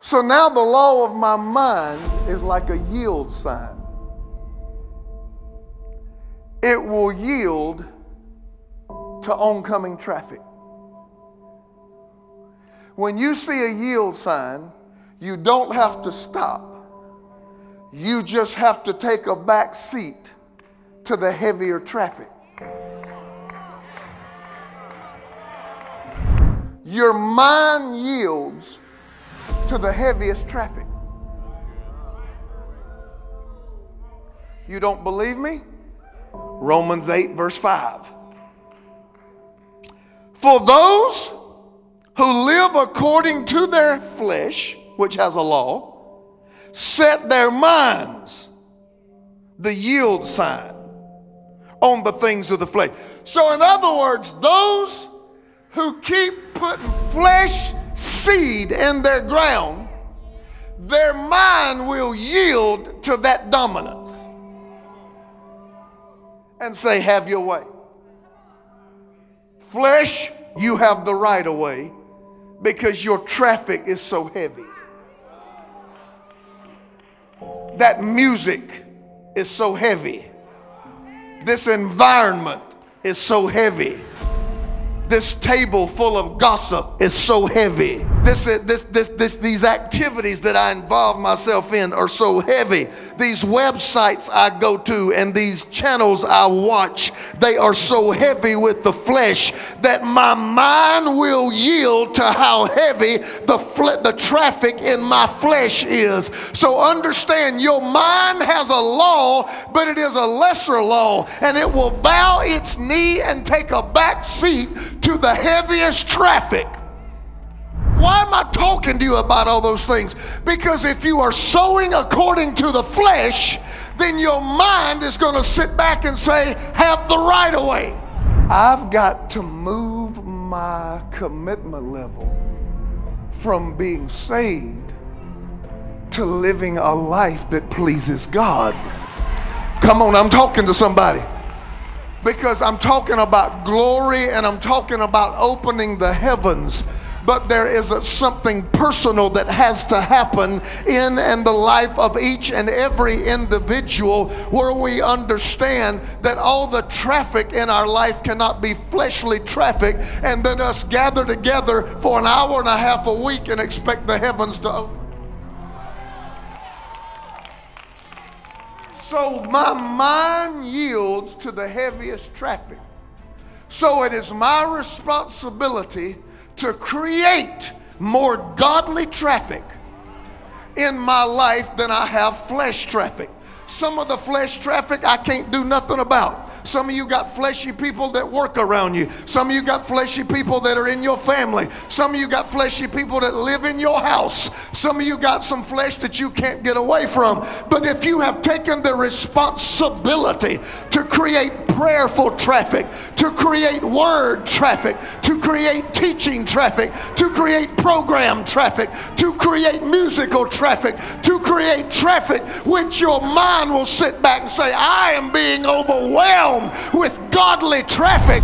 So now the law of my mind is like a yield sign. It will yield to oncoming traffic. When you see a yield sign, you don't have to stop. You just have to take a back seat to the heavier traffic. Your mind yields to the heaviest traffic. You don't believe me? Romans 8 verse 5. For those who live according to their flesh, which has a law, set their minds, the yield sign, on the things of the flesh. So in other words, those who keep putting flesh seed in their ground, their mind will yield to that dominance and say, have your way. Flesh, you have the right of way because your traffic is so heavy. That music is so heavy. This environment is so heavy. This table full of gossip is so heavy. These activities that I involve myself in are so heavy. These websites I go to and these channels I watch, they are so heavy with the flesh that my mind will yield to how heavy the traffic in my flesh is. So understand, your mind has a law, but it is a lesser law, and it will bow its knee and take a back seat to the heaviest traffic. Why am I talking to you about all those things? Because if you are sowing according to the flesh, then your mind is going to sit back and say, have the right of way. I've got to move my commitment level from being saved to living a life that pleases God. Come on, I'm talking to somebody. Because I'm talking about glory and I'm talking about opening the heavens. But there is something personal that has to happen in and the life of each and every individual, where we understand that all the traffic in our life cannot be fleshly traffic and then us gather together for an hour and a half a week and expect the heavens to open. So my mind yields to the heaviest traffic. So it is my responsibility to create more godly traffic in my life than I have flesh traffic. Some of the flesh traffic I can't do nothing about. Some of you got fleshy people that work around you. Some of you got fleshy people that are in your family. Some of you got fleshy people that live in your house. Some of you got some flesh that you can't get away from. But if you have taken the responsibility to create prayerful traffic, to create word traffic, to create teaching traffic, to create program traffic, to create musical traffic, to create traffic which your mind will sit back and say, I am being overwhelmed with godly traffic.